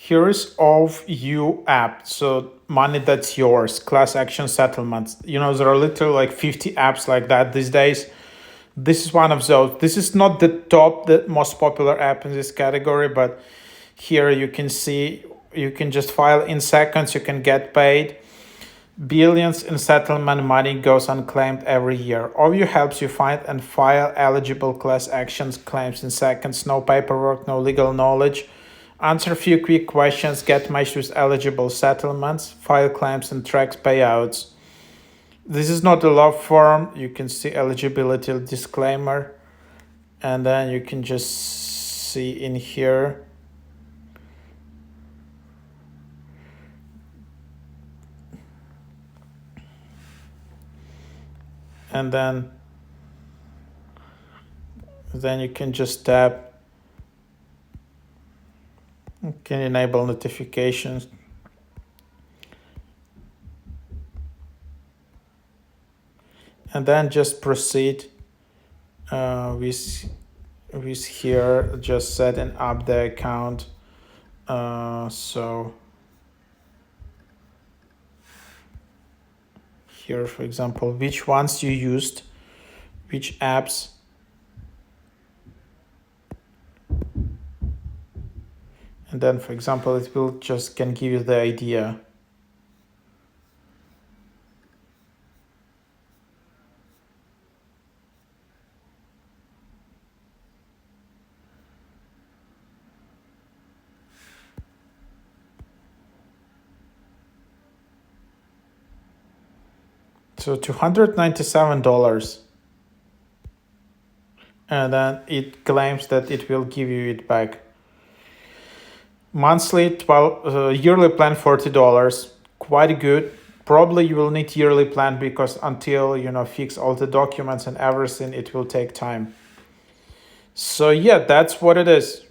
Here is OFU app. So money that's yours, class action settlements. There are literally like 50 apps like that these days. This is one of those. This is not the most popular app in this category, but here you can see you can just file in seconds, you can get paid. Billions in settlement money goes unclaimed every year. OVU helps you find and file eligible class actions claims in seconds. No paperwork, no legal knowledge. Answer a few quick questions, get matched with eligible settlements, file claims and track payouts. This is not a law firm. You can see eligibility disclaimer, and then you can just see in here. And then you can just tap, you can enable notifications. And then just proceed with here, just setting up the account. So here, for example, which ones you used, which apps. And then, for example, it will just can give you the idea. So $297. And then it claims that it will give you it back. Monthly yearly plan $40. Quite good. Probably you will need yearly plan because until fix all the documents and everything, it will take time. So yeah, that's what it is.